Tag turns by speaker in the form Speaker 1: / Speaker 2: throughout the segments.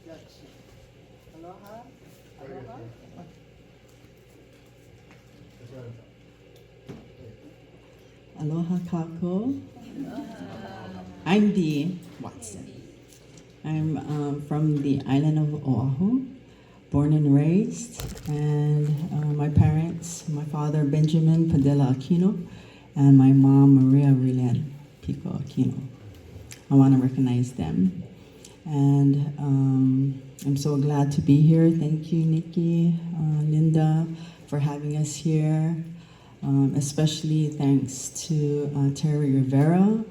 Speaker 1: Aloha. Aloha. Aloha kako. I'm Dee Watson. I'm from the island of Oahu, born and raised, and my parents, my father Benjamin Padilla Aquino, and my mom Maria Rilen Pico Aquino. I want to recognize them. And I'm so glad to be here. Thank you, Nikki, Linda, for having us here. Especially thanks to Terry Rivera,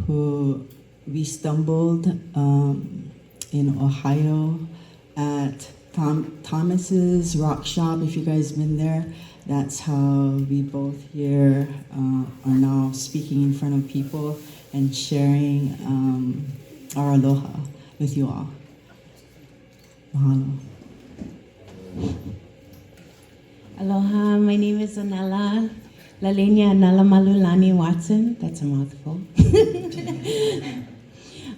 Speaker 1: who we stumbled in Ohio at Thomas's Rock Shop. If you guys been there, that's how we both here are now speaking in front of people and sharing our aloha with you all. Mahalo.
Speaker 2: Aloha, my name is Anela, Lalenia Anela Malulani Watson. That's a mouthful.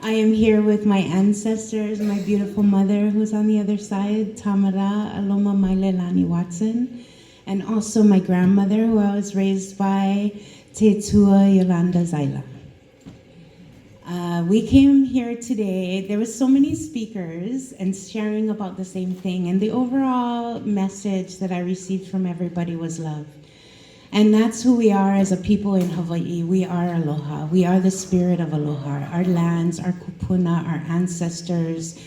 Speaker 2: I am here with my ancestors, my beautiful mother who's on the other side, Tamara Aloma Mailelani Watson, and also my grandmother who I was raised by, Tetua Yolanda Zaila. We came here today, there were so many speakers and sharing about the same thing, and the overall message that I received from everybody was love. And that's who we are as a people in Hawaii. We are aloha. We are the spirit of aloha. Our lands, our kupuna, our ancestors,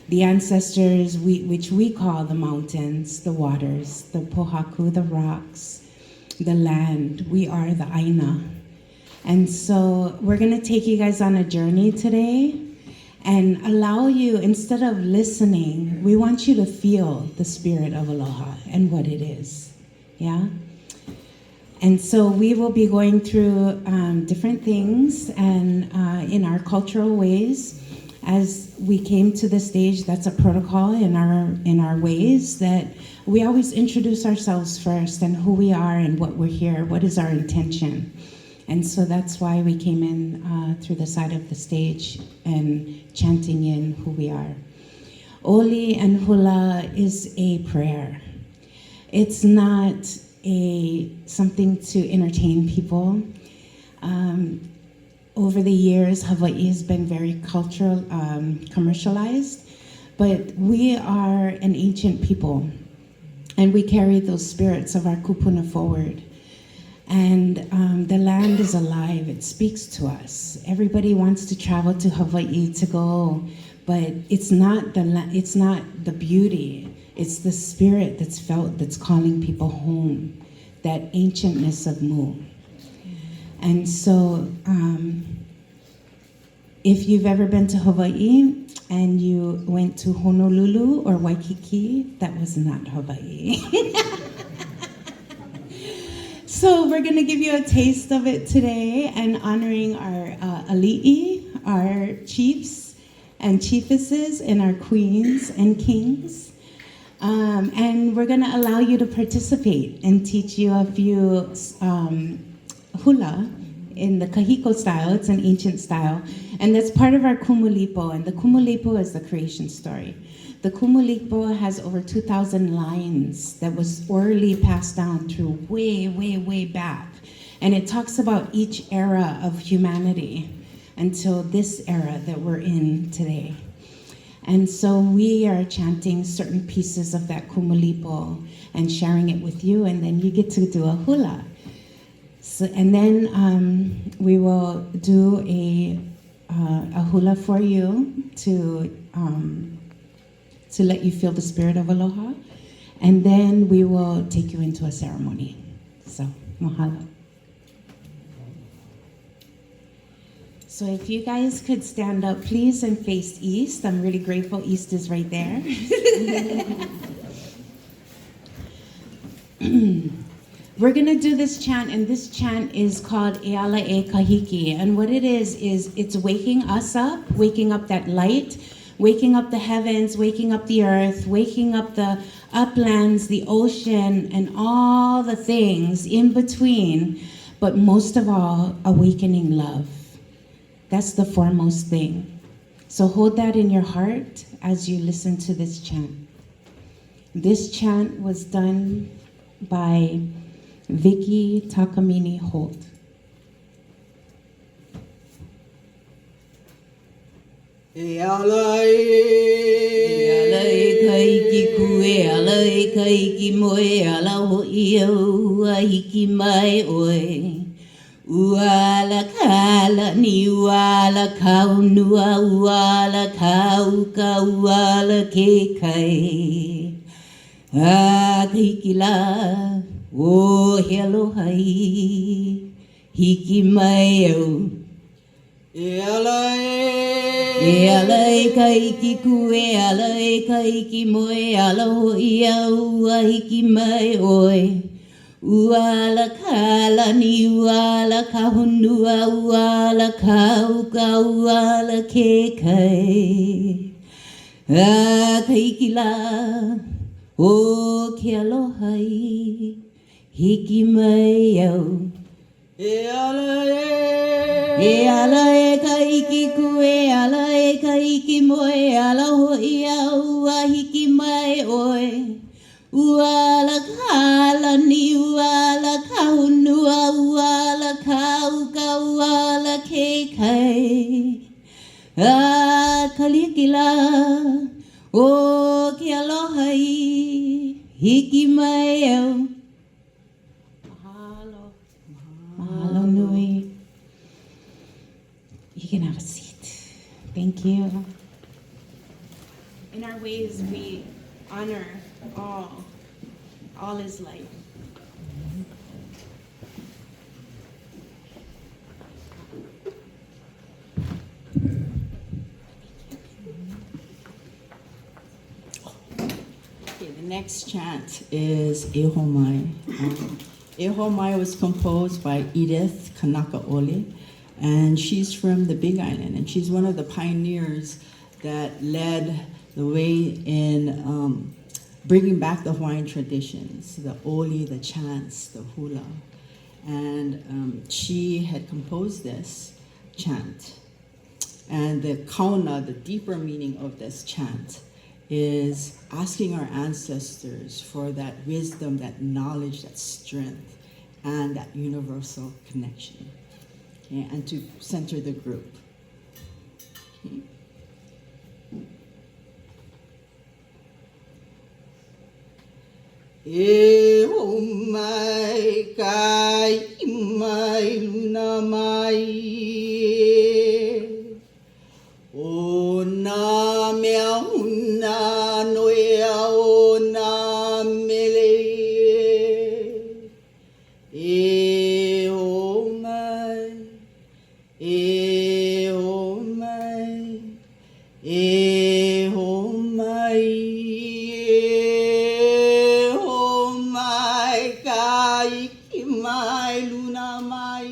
Speaker 2: the ancestors which we call the mountains, the waters, the pohaku, the rocks, the land. We are the aina. And so we're going to take you guys on a journey today and allow you, instead of listening, we want you to feel the spirit of aloha and what it is. Yeah? And so we will be going through different things and in our cultural ways. As we came to the stage, that's a protocol in our ways that we always introduce ourselves first and who we are and what we're here, what is our intention. And so that's why we came in through the side of the stage and chanting in who we are. Oli and hula is a prayer. It's not something to entertain people. Over the years, Hawaii has been very cultural, commercialized, but we are an ancient people, and we carry those spirits of our kupuna forward. And the land is alive, it speaks to us. Everybody wants to travel to Hawaii to go, but it's not the beauty, it's the spirit that's felt that's calling people home, that ancientness of Mu. And so if you've ever been to Hawaii and you went to Honolulu or Waikiki, that was not Hawaii. So we're going to give you a taste of it today and honoring our ali'i, our chiefs and chiefesses, and our queens and kings. And we're going to allow you to participate and teach you a few hula in the kahiko style. It's an ancient style. And that's part of our kumulipo. And the kumulipo is the creation story. The kumulipo has over 2,000 lines that was orally passed down through way, way, way back. And it talks about each era of humanity until this era that we're in today. And so we are chanting certain pieces of that kumulipo and sharing it with you, and then you get to do a hula. So, and then we will do a hula for you to let you feel the spirit of aloha, and then we will take you into a ceremony. So, mahalo. So if you guys could stand up, please, and face east. I'm really grateful East is right there. We're going to do this chant, and this chant is called Eala e Kahiki. And what it is it's waking us up, waking up that light, waking up the heavens, waking up the earth, waking up the uplands, the ocean, and all the things in between. But most of all, awakening love. That's the foremost thing. So hold that in your heart as you listen to this chant. This chant was done by Vicky Takamini Holt.
Speaker 3: Alai kai ki kue, alai kai ki moe, ala ho iau, ahiki mai oe. Uala kala ni uala kaunua, uala kauka, uala ke kai. A hiki la, o he alohai, hiki mai au. E alai kai ki kue, alai kai ki moe, aloho ia ua hiki mai oe. Uala kala ni uala kahunua, uala kauka, uala ke kai. A kai ki la, o ke alohai, hiki mai au. E ala kai ki kue, ala kai ki moe, ala ho ia ua hiki mai oe. Uala kala ni uala kahunua, uala kauka, uala ke kai. A kalikila, o ke alohai, hiki mai au.
Speaker 2: Mahalo nui. You can have a seat. Thank you. In our ways, we honor all is life.
Speaker 1: Okay, the next chant is Ehomai. Ehomai was composed by Edith Kanakaole, and she's from the Big Island, and she's one of the pioneers that led the way in bringing back the Hawaiian traditions, the oli, the chants, the hula. And she had composed this chant. And the kauna, the deeper meaning of this chant, is asking our ancestors for that wisdom, that knowledge, that strength, and that universal connection. Okay? And to center the group. Okay?
Speaker 3: E o mai kai mai luna mai o na mea huna noea o na mele e o mai e o mai e o mai mai luna mai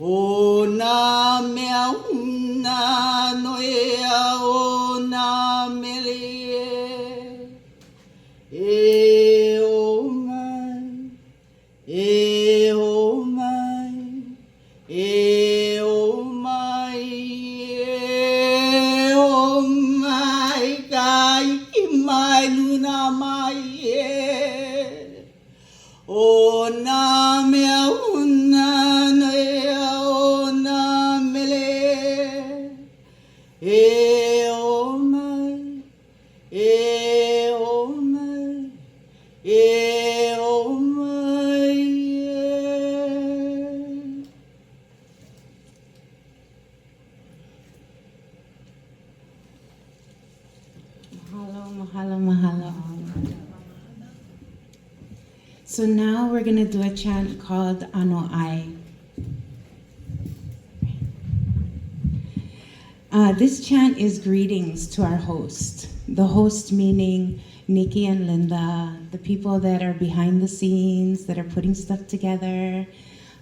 Speaker 3: o na mea huna noea o na mele e o mai e o mai e o mai e o mai kai ki mai luna mai o na mea huna noea o na mele e o mai e o mai e o mai
Speaker 2: Mahalo, mahalo, mahalo. So now we're going to do a chant called Ano Ai. This chant is greetings to our host. The host meaning Nikki and Linda, the people that are behind the scenes, that are putting stuff together,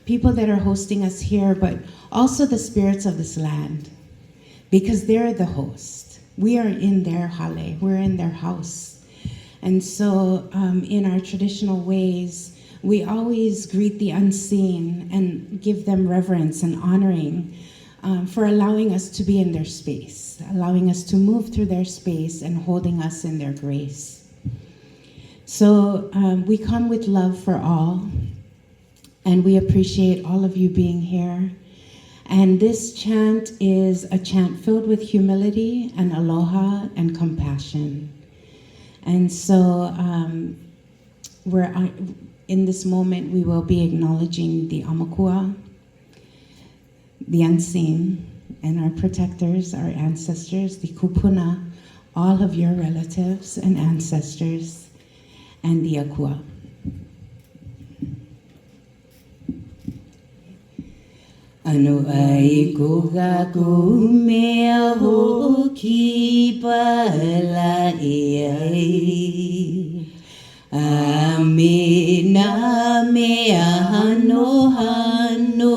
Speaker 2: people that are hosting us here, but also the spirits of this land, because they're the host. We are in their hale, we're in their house. And so in our traditional ways, we always greet the unseen and give them reverence and honoring for allowing us to be in their space, allowing us to move through their space and holding us in their grace. So we come with love for all, and we appreciate all of you being here. And this chant is a chant filled with humility and aloha and compassion. And so in this moment, we will be acknowledging the Amakua, the unseen, and our protectors, our ancestors, the kupuna, all of your relatives and ancestors, and the Akua. Anu ai kuga kumea hoki pala iai. Amina mea hano hano.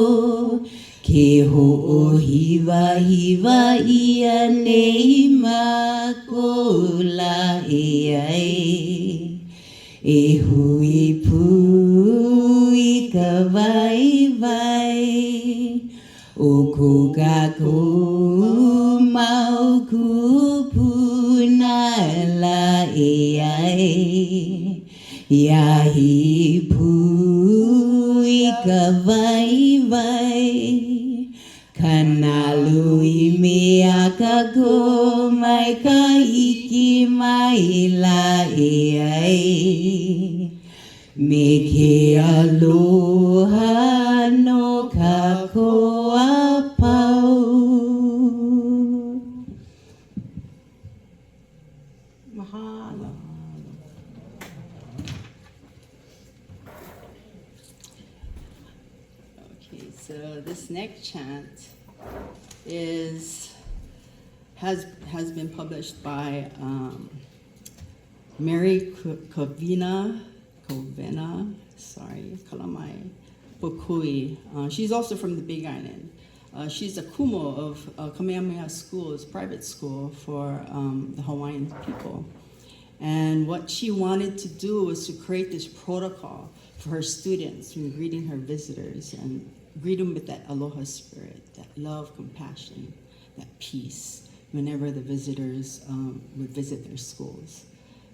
Speaker 2: Ke ho'o hiva hiva ia nei makola iai. E hui pui ka vai vai. O kuka ku mau kupuna la iai. Yahi pui ka vai vai. Kanalui mea ka ko mai ka iki mai la iai. Me ke aloha no ka koa pau. Mahalo.
Speaker 1: Okay, so this next chant has been published by Mary Kovena, Kalamai Bokui. She's also from the Big Island. She's a kumo of Kamehameha School's private school for the Hawaiian people. And what she wanted to do was to create this protocol for her students when greeting her visitors and greet them with that aloha spirit, that love, compassion, that peace, whenever the visitors would visit their schools.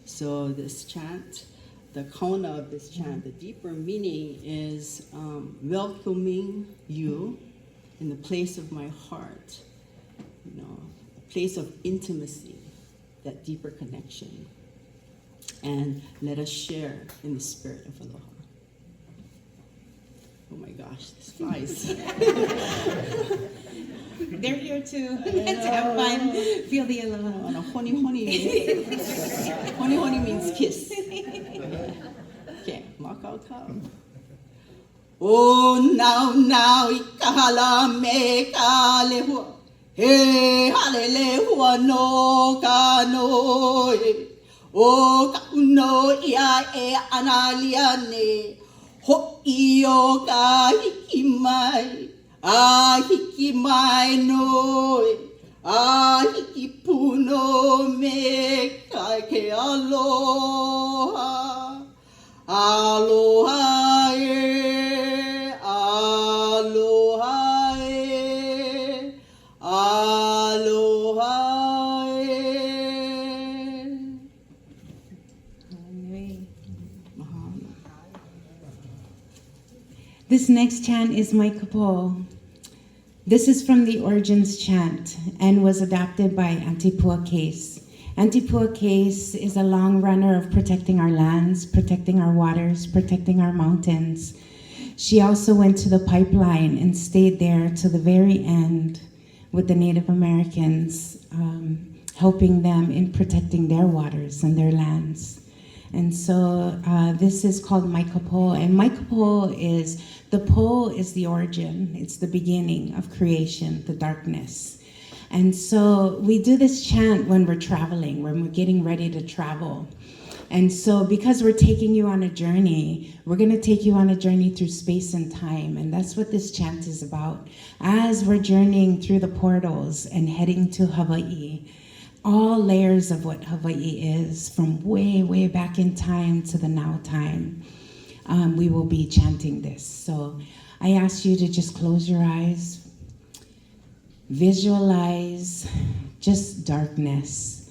Speaker 1: So this chant, the kona of this chant, the deeper meaning is welcoming you in the place of my heart, a place of intimacy, that deeper connection. And let us share in the spirit of aloha. Oh my gosh, this flies.
Speaker 2: They're here to have fun, feel the aloha.
Speaker 1: No, honi honi. Honi honi means kiss. Okay, makau kau.
Speaker 3: O now ikahala me ka lehua. He hale lehua no ka noi. O ka uno ia e analiane. Ho iyo ka hiki mai. A hiki mai noi. A hiki puno me ka ke aloha. Aloha e, aloha e, aloha e.
Speaker 2: This next chant is my kapo. This is from the Origins chant and was adapted by Auntie Pua Case. Auntie Pua Case is a long runner of protecting our lands, protecting our waters, protecting our mountains. She also went to the pipeline and stayed there to the very end with the Native Americans, helping them in protecting their waters and their lands. And so this is called Maikapo, and Maikapo is, the po is the origin, it's the beginning of creation, the darkness. And so we do this chant when we're traveling, when we're getting ready to travel. And so because we're taking you on a journey, we're gonna take you on a journey through space and time, and that's what this chant is about. As we're journeying through the portals and heading to Hawaii, all layers of what Hawaii is, from way, way back in time to the now time, we will be chanting this. So I ask you to just close your eyes, visualize just darkness.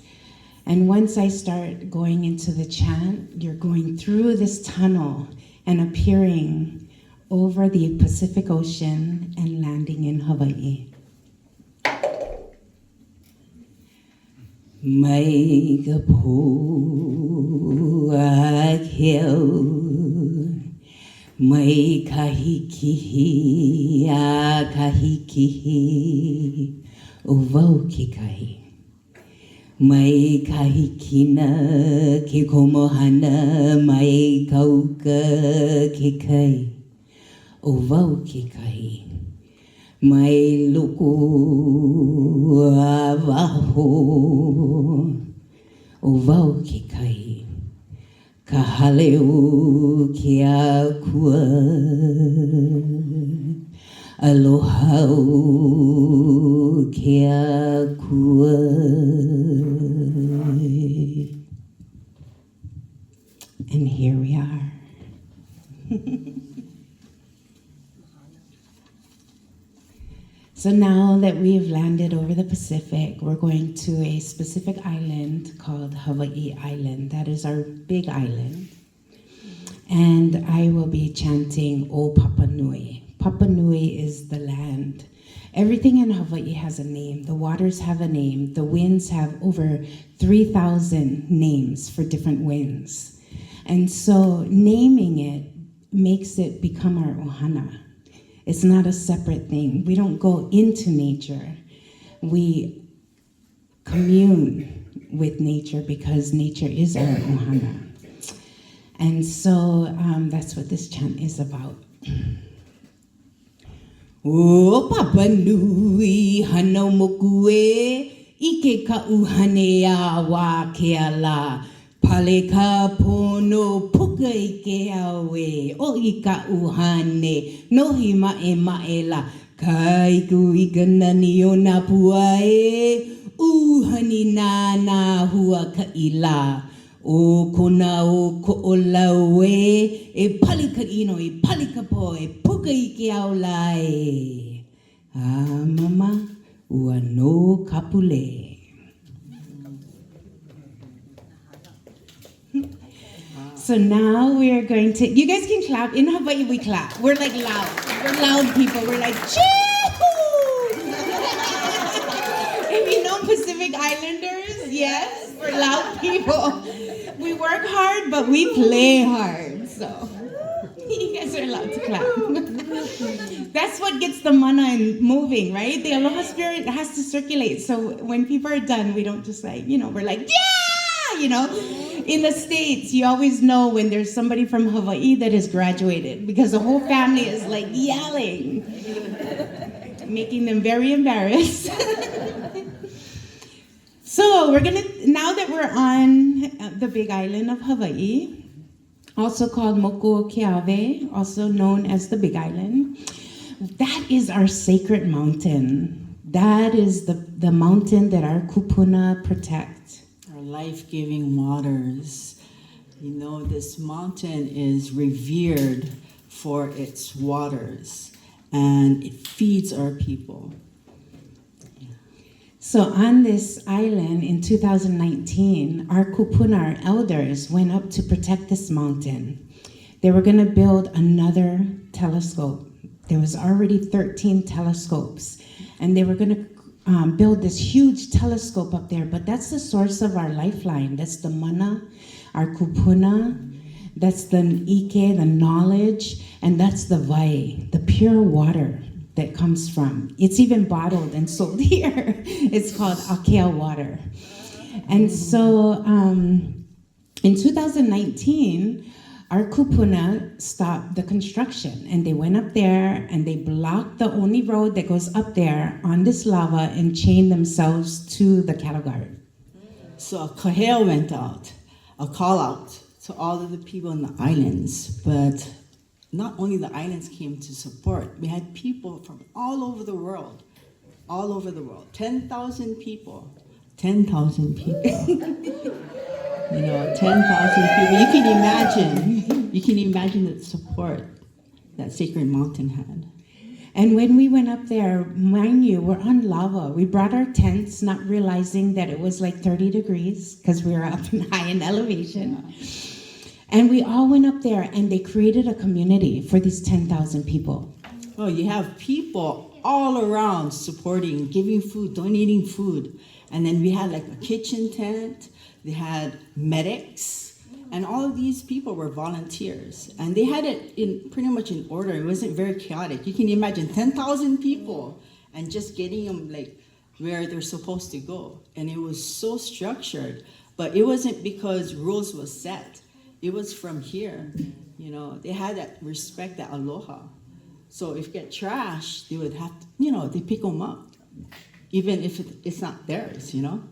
Speaker 2: And once I start going into the chant, you're going through this tunnel and appearing over the Pacific Ocean and landing in Hawaii. Mai ka po a keo, mai ka hikihi a ka hikihi o wau ki kai. Mai ka hikina ke komohana, mai ka uka ke kai o wau ki kai. Mai loko a waho o wau ki kai. Ka hale o ki a kua, aloha o ki a kua. And here we are. So now that we've landed over the Pacific, we're going to a specific island called Hawaii Island. That is our big island. And I will be chanting O Papa Nui. Papa Nui is the land. Everything in Hawaii has a name. The waters have a name. The winds have over 3,000 names for different winds. And so naming it makes it become our ohana. It's not a separate thing. We don't go into nature. We commune with nature because nature is our ohana. And so that's what this chant is about. O Papa Nui hano moku e, ike ka uhane a wa ke ala. Pale ka pono puka I ke awe, o I ka uhane, nohi mae la, kai ku I ka nani o na pua e, uhani na hua ka ila, o kona o ko o lau e pale ka ino, e pale ka po, e puka I ke au lai. Ah mama, ua no kapule. So now we are going to, you guys can clap. In Hawaii, we clap. We're like loud. We're loud people. We're like, chee-hoo! If you know Pacific Islanders, yes, we're loud people. We work hard, but we play hard. So you guys are allowed to clap. That's what gets the mana moving, right? The aloha spirit has to circulate. So when people are done, we don't just like, we're like, yeah, In the States, you always know when there's somebody from Hawaii that has graduated because the whole family is like yelling, making them very embarrassed. So now that we're on the big island of Hawaii, also called Mokuokeawe, also known as the Big Island, that is our sacred mountain. That is the mountain that our kupuna protect.
Speaker 1: Life-giving waters. This mountain is revered for its waters, and it feeds our people.
Speaker 2: So on this island in 2019, our kupuna, our elders, went up to protect this mountain. They were going to build another telescope. There was already 13 telescopes, and they were going to build this huge telescope up there, but that's the source of our lifeline. That's the mana, our kupuna, that's the ike, the knowledge, and that's the vai, the pure water that comes from. It's even bottled and sold here. It's called Akea water. And so in 2019, our kupuna stopped the construction, and they went up there and they blocked the only road that goes up there on this lava and chained themselves to the cattle guard.
Speaker 1: So a kahea went out, a call out to all of the people in the islands, but not only the islands came to support, we had people from all over the world, 10,000 people. 10,000 people. 10,000 people. You can imagine the support that Sacred Mountain had.
Speaker 2: And when we went up there, mind you, we're on lava. We brought our tents, not realizing that it was like 30 degrees because we were up high in elevation. And we all went up there, and they created a community for these 10,000 people.
Speaker 1: Oh, you have people all around supporting, giving food, donating food. And then we had like a kitchen tent. They had medics. And all of these people were volunteers. And they had it in pretty much in order. It wasn't very chaotic. You can imagine 10,000 people and just getting them like where they're supposed to go. And it was so structured. But it wasn't because rules was set. It was from here. You know, they had that respect, that aloha. So if get trashed, they would have to, you know, they pick them up. Even if it's not theirs, you know.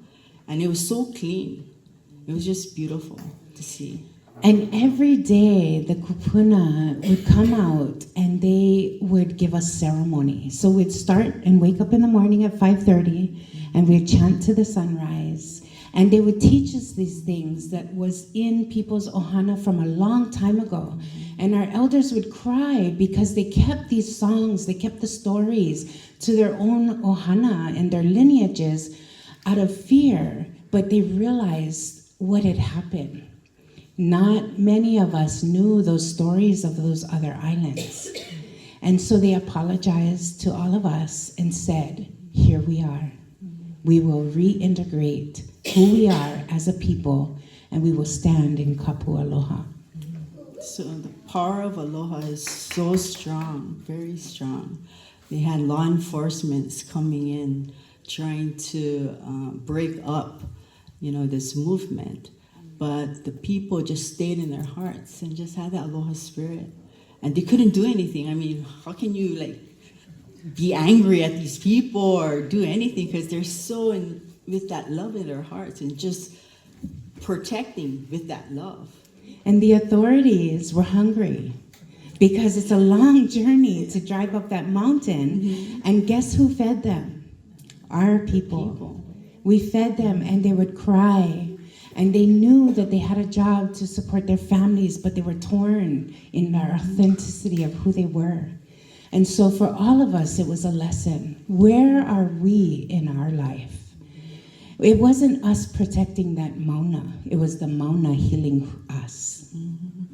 Speaker 1: And it was so clean. It was just beautiful to see.
Speaker 2: And every day the kupuna would come out and they would give us ceremony. So we'd start and wake up in the morning at 5:30 and we'd chant to the sunrise. And they would teach us these things that was in people's ohana from a long time ago. And our elders would cry because they kept these songs, they kept the stories to their own ohana and their lineages out of fear, but they realized what had happened. Not many of us knew those stories of those other islands. And so they apologized to all of us and said, here we are. We will reintegrate who we are as a people, and we will stand in kapu aloha.
Speaker 1: So the power of aloha is so strong, very strong. They had law enforcement coming in, trying to break up, you know, this movement. But the people just stayed in their hearts and just had that aloha spirit. And they couldn't do anything. I mean, how can you like be angry at these people or do anything? Because they're so in with that love in their hearts and just protecting with that love.
Speaker 2: And the authorities were hungry because it's a long journey to drive up that mountain. Mm-hmm. And guess who fed them? Our people. We fed them, and they would cry. And they knew that they had a job to support their families, but they were torn in their authenticity of who they were. And so for all of us, it was a lesson. Where are we in our life? It wasn't us protecting that mauna. It was the mauna healing us.
Speaker 1: Mm-hmm.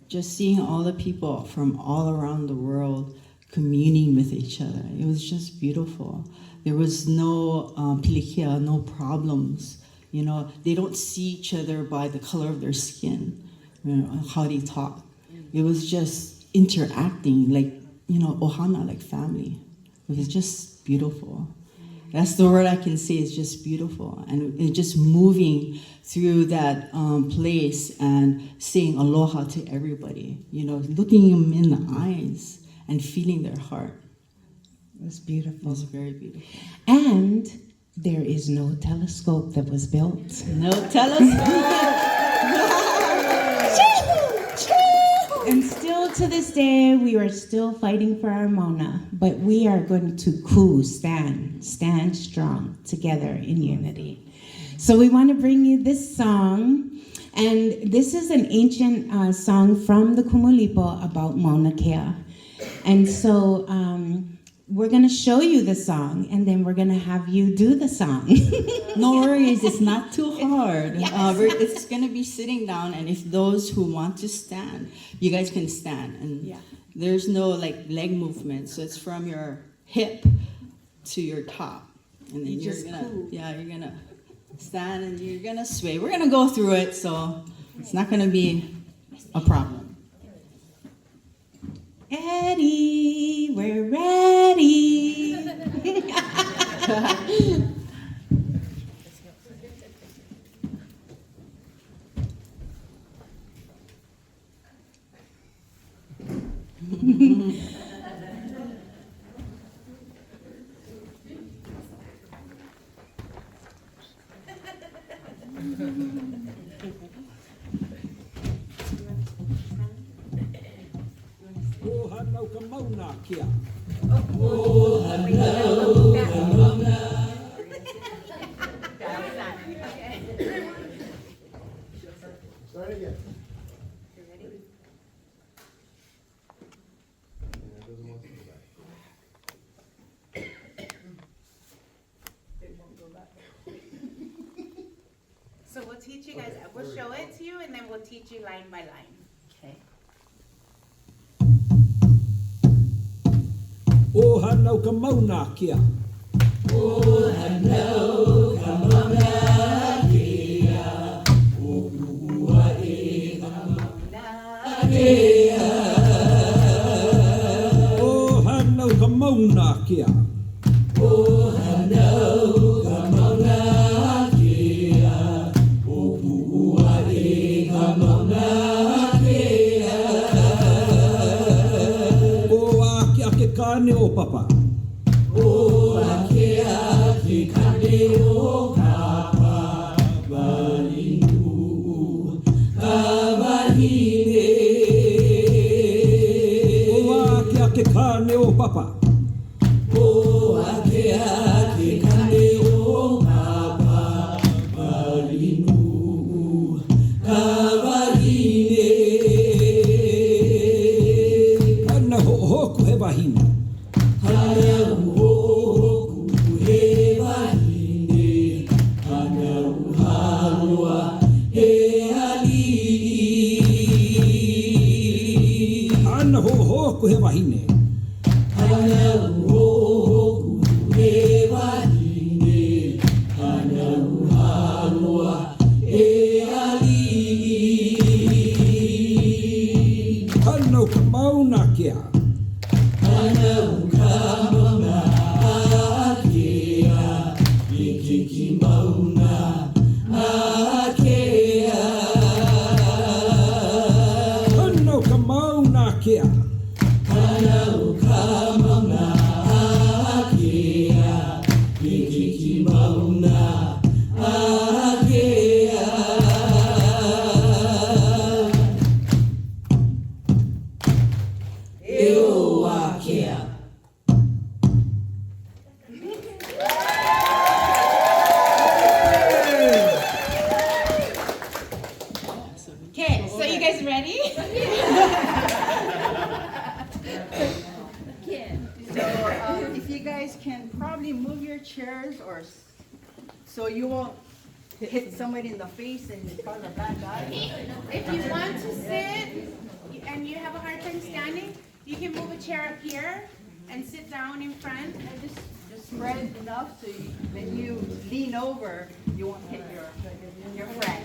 Speaker 1: Just seeing all the people from all around the world communing with each other. It was just beautiful. There was no pilikia, no problems. You know, they don't see each other by the color of their skin, you know, how they talk. It was just interacting like, you know, ohana, like family. It was just beautiful. That's the word I can say, is just beautiful. And just moving through that place and saying aloha to everybody, you know, looking them in the eyes and feeling their heart.
Speaker 2: It was beautiful.
Speaker 1: It was very beautiful.
Speaker 2: And there is no telescope that was built.
Speaker 1: No telescope!
Speaker 2: And still to this day, we are still fighting for our mauna, but we are going to stand strong together in unity. So we want to bring you this song, and this is an ancient song from the Kumulipo about Mauna Kea. And so we're going to show you the song, and then we're going to have you do the song.
Speaker 1: No worries, it's not too hard.
Speaker 2: Yes.
Speaker 1: It's going to be sitting down, and if those who want to stand, you guys can stand. And there's no like leg movement, so it's from your hip to your top. And then you're gonna stand and you're gonna sway. We're gonna go through it, so it's not gonna be a problem.
Speaker 2: Eddie, we're ready.
Speaker 3: Start again.
Speaker 2: we'll teach you guys, we'll show it to you, and then we'll teach you line by line.
Speaker 1: Okay.
Speaker 4: O hanau ka mauna kia. O hanau ka mauna kia. O kuua e ka mauna kia. O hanau ka mauna kia. O hanau ka mauna kia. O kuua e ka mauna kia. O ake ake kane o papa. O ake ake kane o papa. Walinu ka wahine. O ake ake kane o papa. O ake ake kane o papa. Walinu ka wahine. Hana ho'ohoku he wahine. Hana ho'ohoku he wahine. Hana uhalua he ali'i. Hana ho'ohoku he wahine. Hana ho'ohoku he wahine. Hana uhalua he ali'i. Hana ka mauna kia. Hana ka mauna kia. Iki mauna kia. Hana ka mauna kia. Hana ka mauna kia. Iki mauna kia.
Speaker 2: Okay, so you guys ready?
Speaker 3: So if you guys can probably move your chairs so you won't hit somebody in the face and cause a bad guy.
Speaker 2: If you want to sit and you have a hard time standing, you can move a chair up here and sit down in front.
Speaker 3: And just spread enough so when you lean over, you won't hit your friend.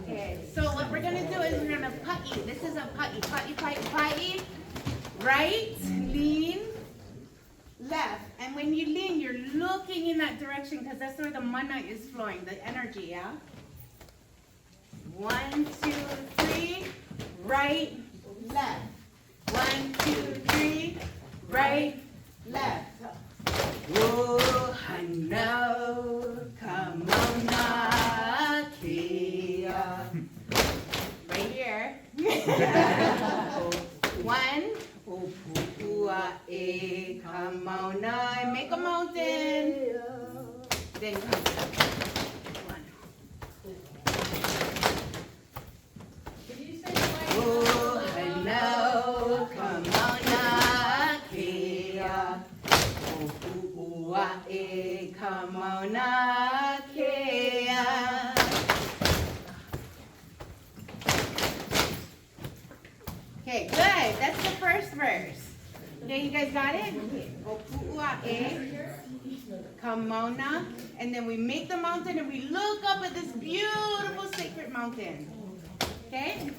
Speaker 2: Okay, so what we're gonna do is we're gonna putty. This is a putty, putty. Right, lean, left. And when you lean, you're looking in that direction because that's where the mana is flowing, the energy, yeah? 1, 2, 3, right, left. 1, 2, 3, right, left. Oh, hanau ka mauna kia. Right here. 1, opua e ka mauna. Make a mountain. Then come down. 1. Oh, hanau ka mauna kia. Opua e ka mauna kia. Okay, good. That's the first verse. Okay, you guys got it? Opua e ka mauna. And then we make the mountain and we look up at this beautiful sacred mountain. Okay?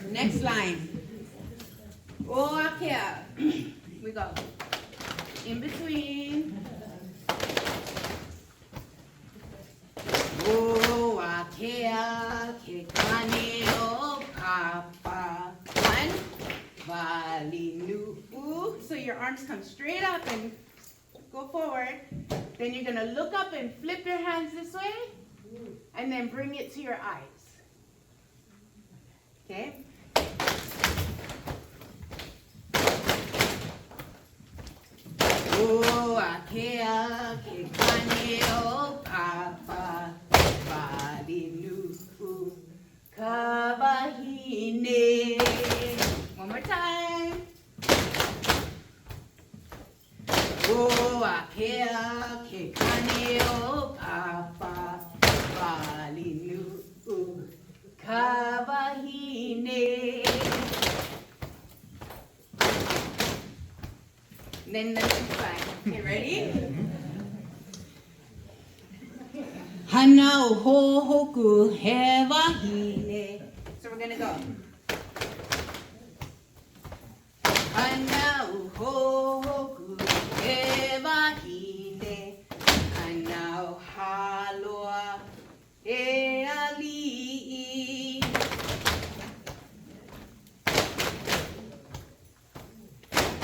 Speaker 2: Next line. Oakea. We go. In between. Oakea ke kane o papa. 1. Valinu. So your arms come straight up and go forward. Then you're going to look up and flip your hands this way. And then bring it to your eyes. Okay? Oakea ke kane o papa. Valinu ka wahine. One more time. akea ke kane o papa walinu kawahine. Then the next line. Okay, ready? Hana ho hoku he wahine. So we're gonna go. Hana ho hoku he wahine. Hana haloa e ali.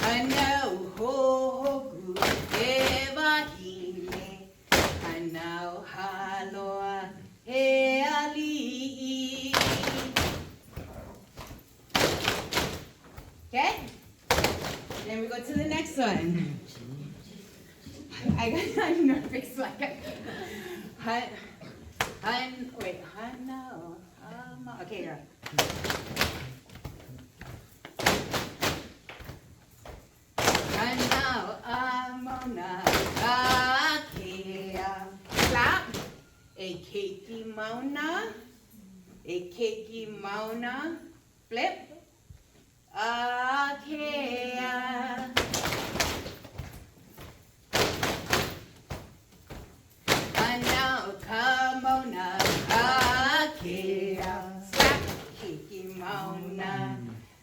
Speaker 2: Hana ho hoku he wahine. Hana haloa e ali. Okay? Then we go to the next one. I'm nervous. Like, wait, no. Okay, here. Now, Mona, Akea. Clap. A cakey Mona. Flip. Akea. And now, come on, Akea. Slap, cakey Mona.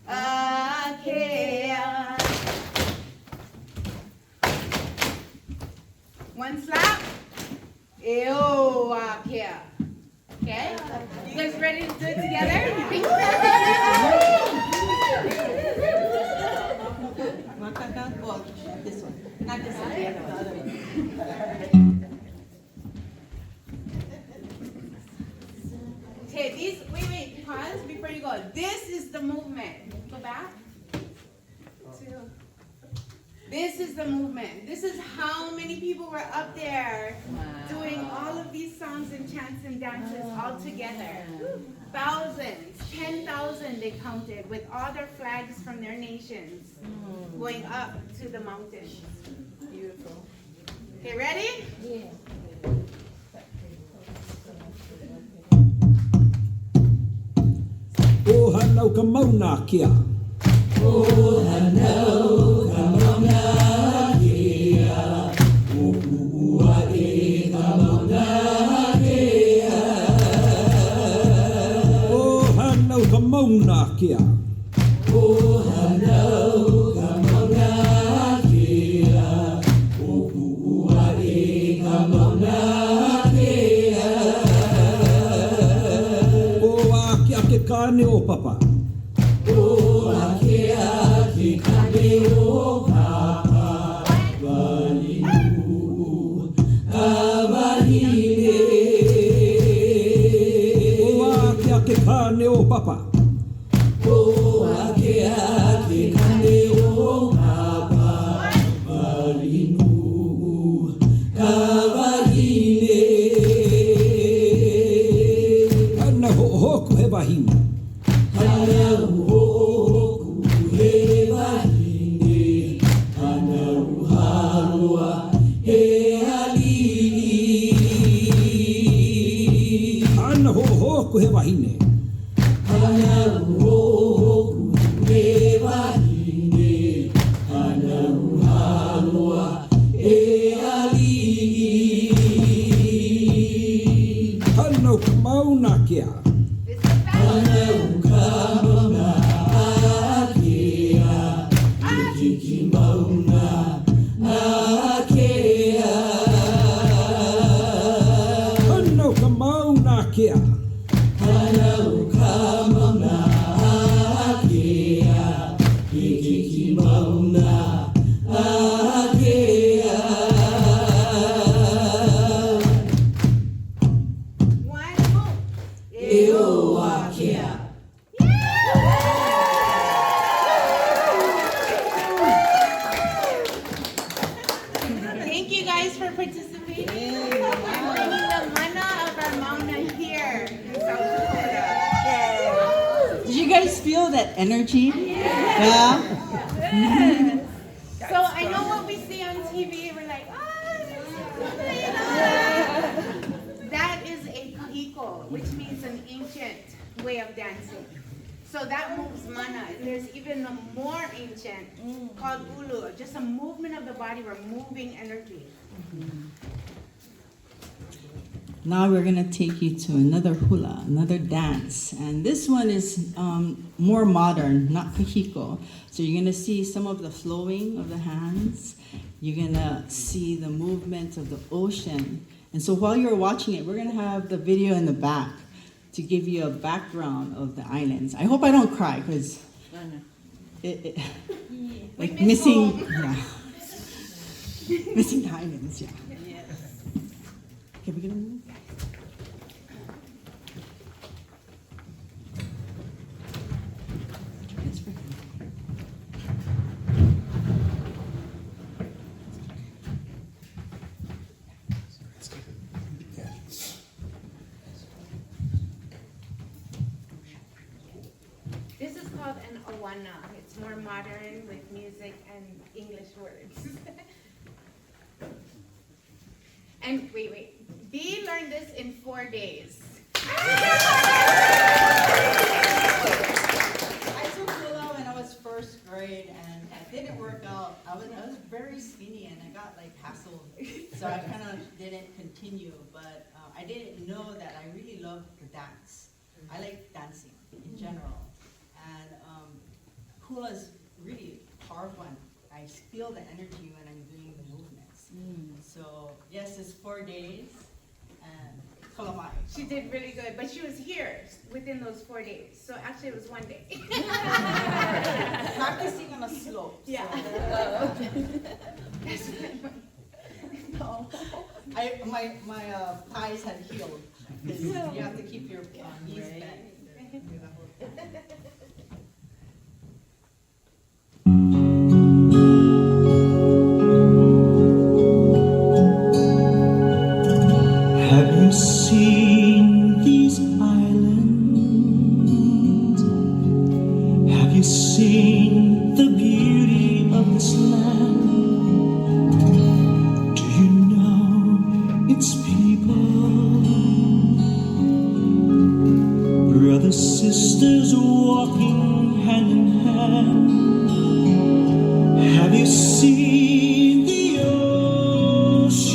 Speaker 2: Akea. One slap. Ew, Akea. Okay? You guys ready to do it together?
Speaker 1: This one. Not this one, the other one.
Speaker 2: Okay, wait, pause before you go. This is the movement. Go back. This is the movement. This is how many people were up there doing all of these songs and chants and dances all together. Thousands, 10,000 they counted with all their flags from their nations going up to the mountains. Beautiful. Okay, ready? Yeah.
Speaker 4: O hanau ka mauna kia. O hanau ka mauna kia. O kuua e ka mauna kia. O hanau ka mauna kia. O hanau ka mauna kia. O kuua e ka mauna kia. O aki ake kane o papa. O ake ake kane o papa. Walinu kawahine. O ake ake kane o papa. O ake ake kane o papa. Walinu kawahine. Ana ho'ohoku he wahine. Ana ho'ohoku he wahine. Ana haloa he ali'i. Ana ho'ohoku he wahine. Ana ho'ohoku he wahine. Ana haloa he ali'i. Ana mauna kia. Hanau ka mauna akea, ikiki mauna akea. Hanau ka mauna akea. Hanau ka mauna akea, ikiki mauna akea.
Speaker 2: One more.
Speaker 4: Eo akea.
Speaker 2: Thank you guys for participating. And bringing the mana of our Mauna here in South Dakota.
Speaker 1: Did you guys feel that energy? Yeah?
Speaker 2: So I know what we see on TV, we're like, oh, Awana. There's even a more ancient called Ulu. Just a movement of the body. We're moving energy.
Speaker 1: Now we're gonna take you to another hula, another dance. And this one is more modern, not kahiko. So you're gonna see some of the flowing of the hands. You're gonna see the movement of the ocean. And so while you're watching it, we're gonna have the video in the back to give you a background of the islands. I hope I don't cry, because like
Speaker 2: miss
Speaker 1: missing,
Speaker 2: home.
Speaker 1: yeah. Missing the islands, yeah. Okay, we're gonna move.
Speaker 2: This is called an Awana. It's more modern with music and English words. And wait. Dee learned this in 4 days.
Speaker 1: I took hula when I was first grade, and it didn't work out. I was very skinny, and I got like hassled, so I kind of didn't continue. But I didn't know that I really loved the dance. I like dancing in general, and hula is really powerful. I feel the energy when I'm doing the movements. So yes, it's 4 days, and kalamai.
Speaker 2: She did really good, but she was here within those 4 days. So actually it was 1 day.
Speaker 1: Practicing on a slope.
Speaker 2: Yeah.
Speaker 1: So. My thighs had healed. 'Cause you have to keep your knees bent.
Speaker 4: Have you seen these islands? Have you seen the beauty of this land? Do you know its people? Brothers, sisters walking hand in hand. Have you seen the ocean?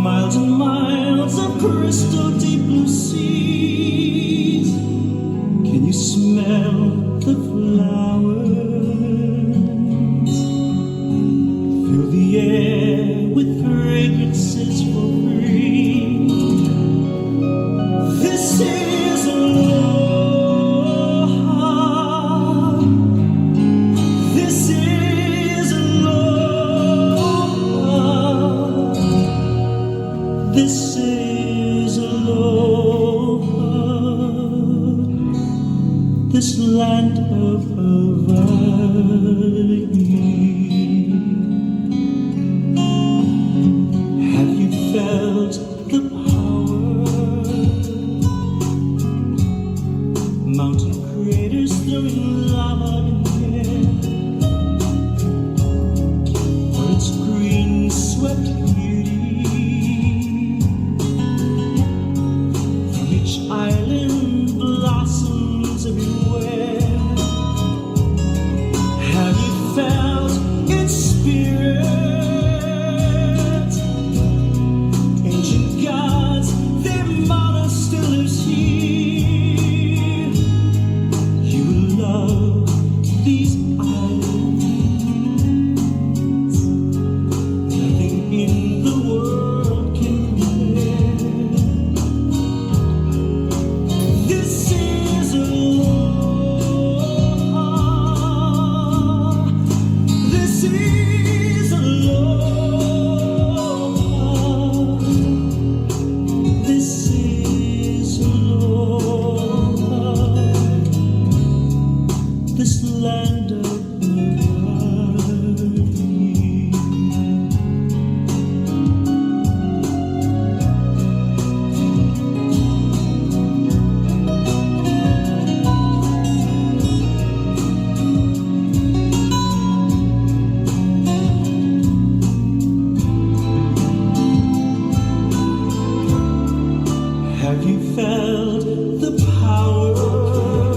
Speaker 4: Miles and miles of crystal deep blue seas. Can you smell the flowers? Fill the air with fragrances for free. This is aloha. This is aloha. This is aloha, this land of Hawaii. Have you felt the power? Mountain craters throwing lava in the air, for its green swept beauty. Each island blossoms everywhere. Have you felt its spirit? Ancient gods, their motto still lives here. You love these islands. Nothing in the world can compare. This is aloha. This is aloha. This is aloha. This land of Hawaii. Have you felt the power?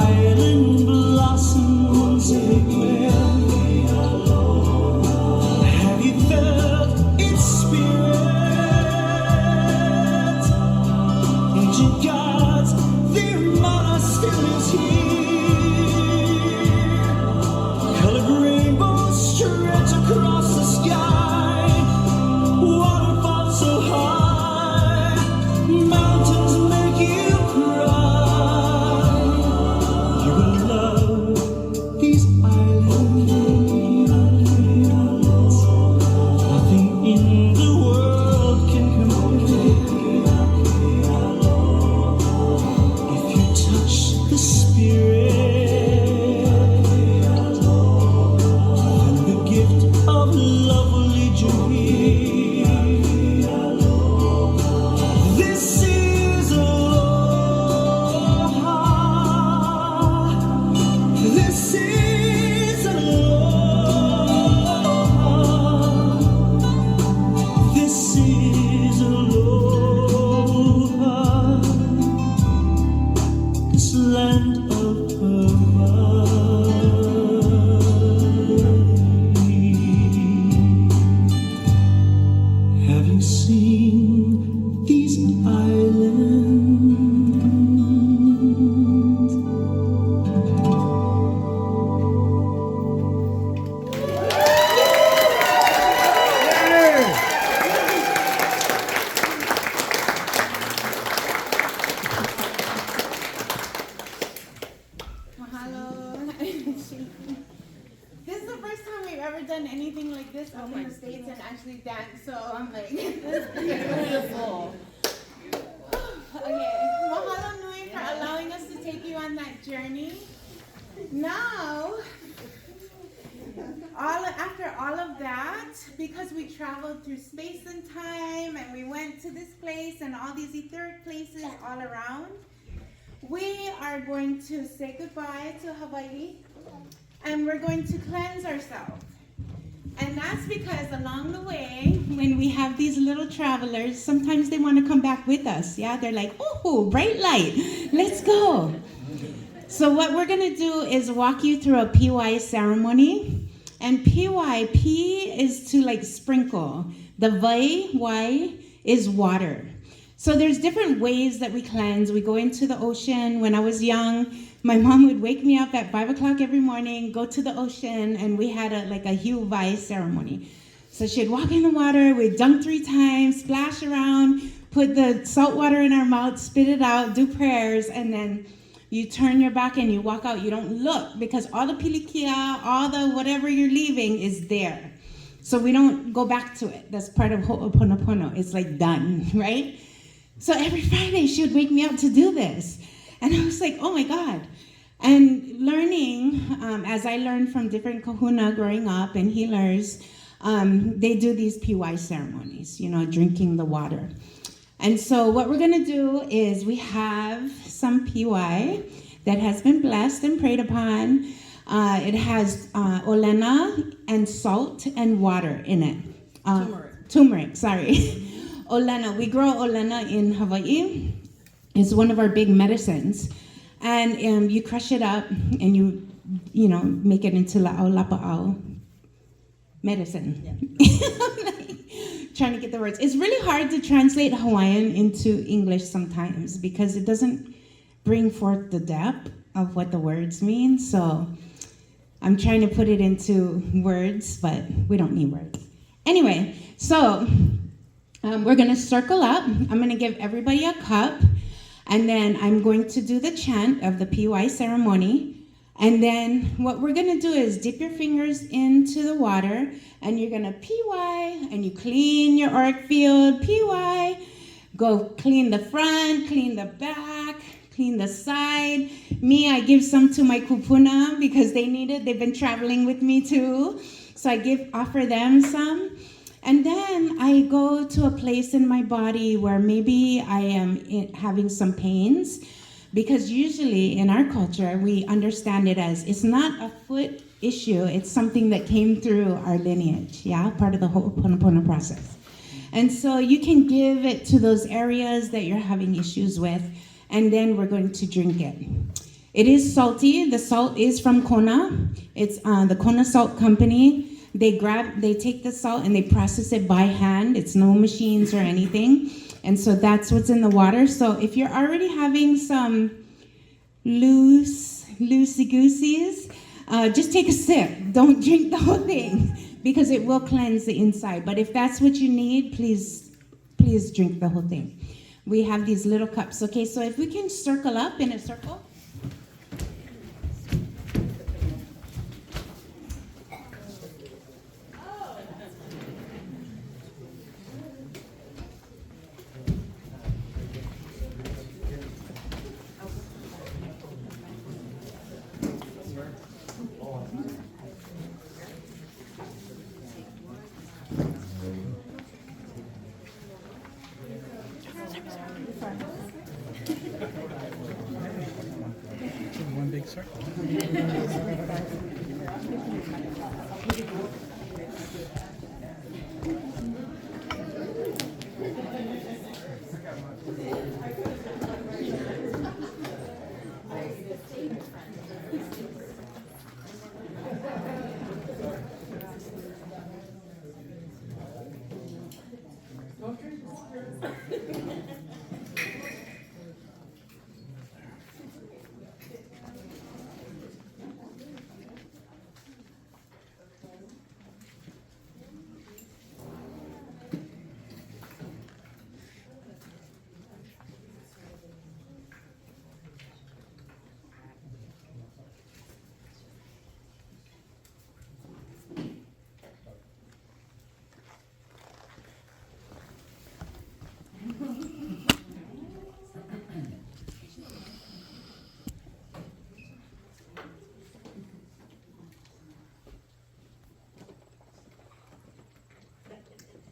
Speaker 4: island blossoms everywhere. Have you felt its spirit? Ancient gods, their monasteries here. Colored rainbows stretch across the sky. Waterfalls so high, mountains make you cry. You will love these islands. Nothing in the world can compare. If you touch the spirit, then the gift of love will lead you here. This is aloha. This is aloha. This is aloha. This land of Hawaii. Have you seen these islands?
Speaker 2: Mahalo. This is the first time we've ever done anything like this up in the States and actually dance, so I'm like, this is beautiful. Okay, mahalo nui for allowing us to take you on that journey. Now, after all of that, because we traveled through space and time and we went to this place and all these etheric places all around, we are going to say goodbye to Hawaii and we're going to cleanse ourselves. And that's because along the way, when we have these little travelers, sometimes they want to come back with us. Yeah, they're like, oh, bright light, let's go. So what we're going to do is walk you through a PY ceremony. And PY, P is to like sprinkle. The vai, Y, is water. So there's different ways that we cleanse. We go into the ocean. When I was young, my mom would wake me up at 5 o'clock every morning, go to the ocean, and we had a Hiu Vai ceremony. So she'd walk in the water, we'd dunk 3 times, splash around, put the salt water in our mouth, spit it out, do prayers, and then you turn your back and you walk out. You don't look because all the pilikia, all the whatever you're leaving is there. So we don't go back to it. That's part of Ho'oponopono. It's like done, right? So every Friday she would wake me up to do this. And I was like, oh my God. And learning, as I learned from different kahuna growing up and healers, they do these PY ceremonies, drinking the water. And so what we're gonna do is we have some PY that has been blessed and prayed upon. It has olena and salt and water in it. Turmeric, sorry. Olena, we grow olena in Hawaii. It's one of our big medicines. And you crush it up and you make it into la'au lapa'au medicine. Yeah. Trying to get the words. It's really hard to translate Hawaiian into English sometimes because it doesn't bring forth the depth of what the words mean. So I'm trying to put it into words, but we don't need words. Anyway, so we're going to circle up. I'm going to give everybody a cup. And then I'm going to do the chant of the PY ceremony. And then what we're going to do is dip your fingers into the water. And you're going to PY. And you clean your auric field. PY. Go clean the front, clean the back, clean the side. Me, I give some to my kupuna because they need it. They've been traveling with me too. So I offer them some. And then I go to a place in my body where maybe I am having some pains, because usually in our culture, we understand it as it's not a foot issue, it's something that came through our lineage, part of the Ho'oponopono process. And so you can give it to those areas that you're having issues with, and then we're going to drink it. It is salty. The salt is from Kona. It's the Kona Salt Company. They take the salt and they process it by hand. It's no machines or anything. And so that's what's in the water. So if you're already having some loosey-gooseys, just take a sip. Don't drink the whole thing because it will cleanse the inside. But if that's what you need, please drink the whole thing. We have these little cups. Okay, so if we can circle up in a circle.
Speaker 5: One big circle.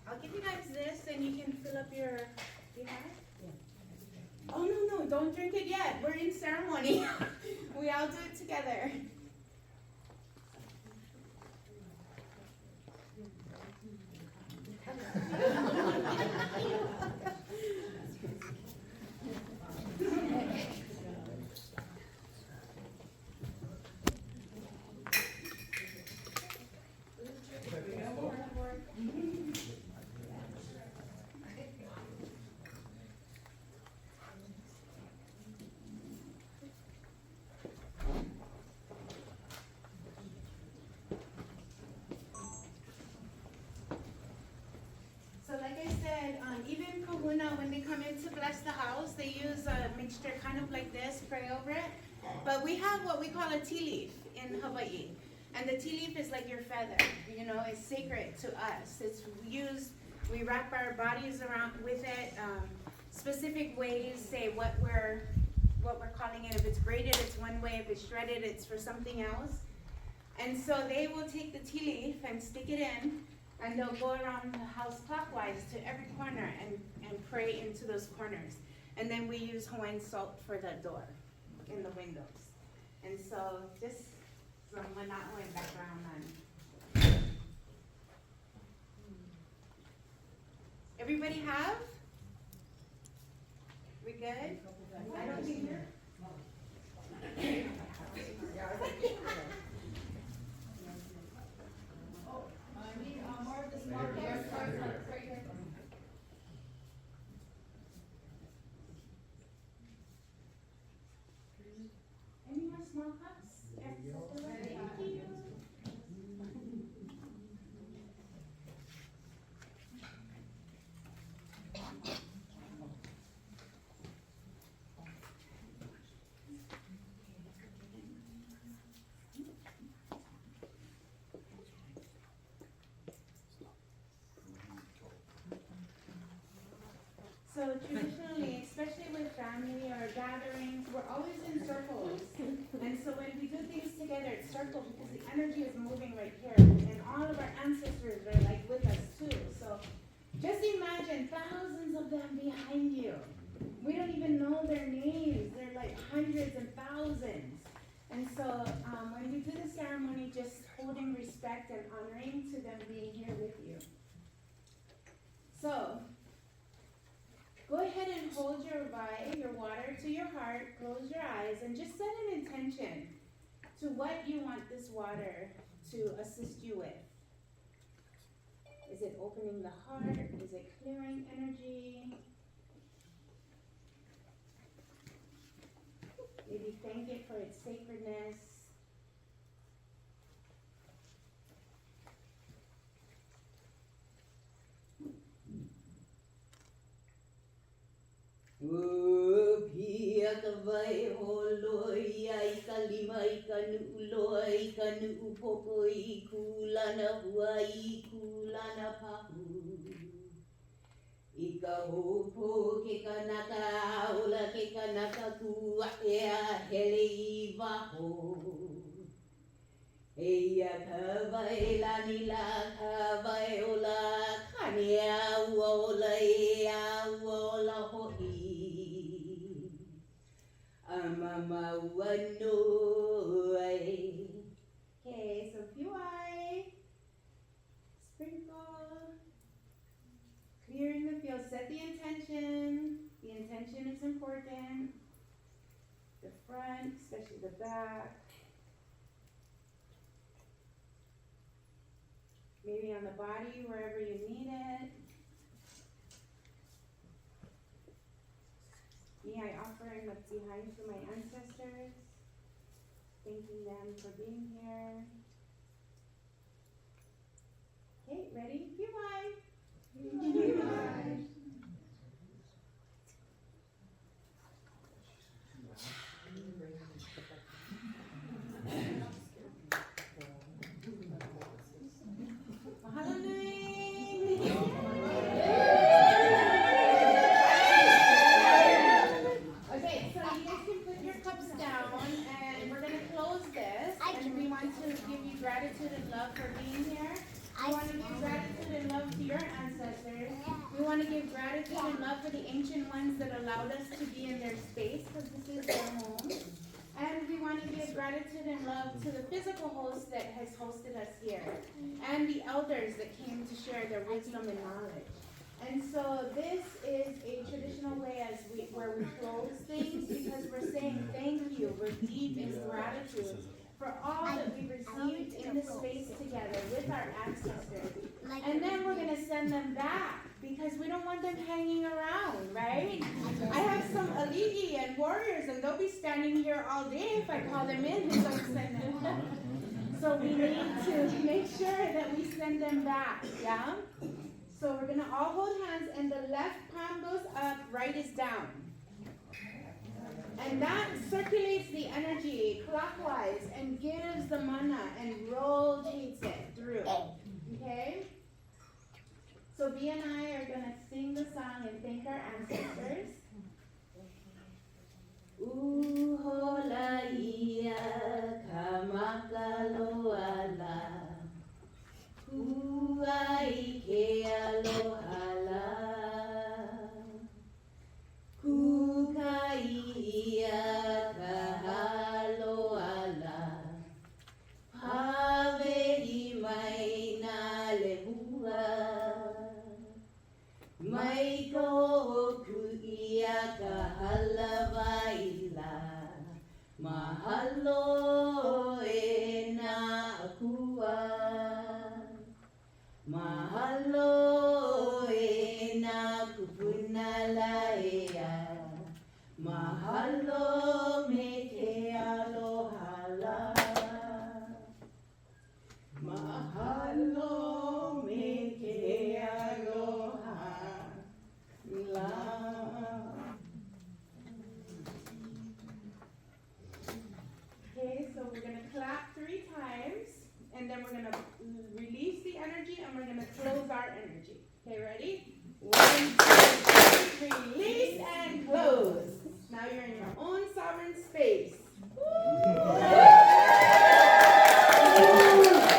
Speaker 5: I'll give you guys this and you can fill up your, do you have it? Yeah. Oh, no, don't drink it yet. We're in ceremony. We all do it together. Even kahuna, when they come in to bless the house, they use a mixture kind of like this, pray over it. But we have what we call a tea leaf in Hawaii. And the tea leaf is like your feather, you know, it's sacred to us. It's used, we wrap our bodies around with it, specific ways, say what we're calling it. If it's braided, it's one way. If it's shredded, it's for something else. And so they will take the tea leaf and stick it in, and they'll go around the house clockwise to every corner and pray into those corners. And then we use Hawaiian salt for the door in the windows. And so just from Mana'o and background on. Everybody have? We good? I don't think you're. Any more small cups? Thank you. So traditionally, especially with family or gatherings, we're always in circles. And so when we do things together, it's circle because the energy is moving right here. And all of our ancestors are like with us too. So just imagine thousands of them behind you. We don't even know their names. They're like hundreds and thousands. And so when we do the ceremony, just holding respect and honoring to them being here with you. So Go ahead and hold your water to your heart, close your eyes, and just set an intention to what you want this water to assist you with. Is it opening the heart? Is it clearing energy? Maybe thank it for its sacredness.
Speaker 6: Pia ka vai holoi ai ka lima I ka nuuloa I ka nuupopo I kulana hua I kulana pahu. I ka hopo ke kanaka aula ke kanaka kua ea hele I waho. Eia ka vai lani la ka vai ola kane aua ola e aua ola ho'i. Amama wano ai.
Speaker 5: Okay, so piwai. Sprinkle. Clearing the field. Set the intention. The intention is important. The front, especially the back. Maybe on the body, wherever you need it. Me, I offer and look behind for my ancestors, thanking them for being here. Okay, ready? Goodbye. Goodbye. Okay, so you guys can put your cups down, and we're gonna close this. And we want to give you gratitude and love for being here. We want to give gratitude and love to your ancestors. We want to give gratitude and love for the ancient ones that allowed us to be in their space, because this is their home. And we want to give gratitude and love to the physical host that has hosted us here, and the elders that came to share their wisdom and knowledge. And so this is a traditional way where we close things, because we're saying thank you. We're deep in gratitude for all that we received in this space together with our ancestors. And then we're going to send them back, because we don't want them hanging around, right? I have some alii and warriors, and they'll be standing here all day if I call them in and don't send them back. So we need to make sure that we send them back, yeah? So we're going to all hold hands, and the left palm goes up, right is down. And that circulates the energy clockwise and gives the mana and rotates it through. Okay? So B and I are going to sing the song and thank our ancestors.
Speaker 6: Uhola ia kamakaloala. Uai ke alohala. Kukai ia kahaloala. Paveri mai na lehua. Mai koku ia kahalavaila. Mahalo e na akua. Mahalo e na kupunalaea. Mahalo me ke alohala. Mahalo me ke alohala.
Speaker 5: Okay, so we're going to clap 3 times, and then we're going to release the energy, and we're going to close our energy. Okay, ready? 1, 2, 3, release and close. Now you're in your own sovereign space. Woo!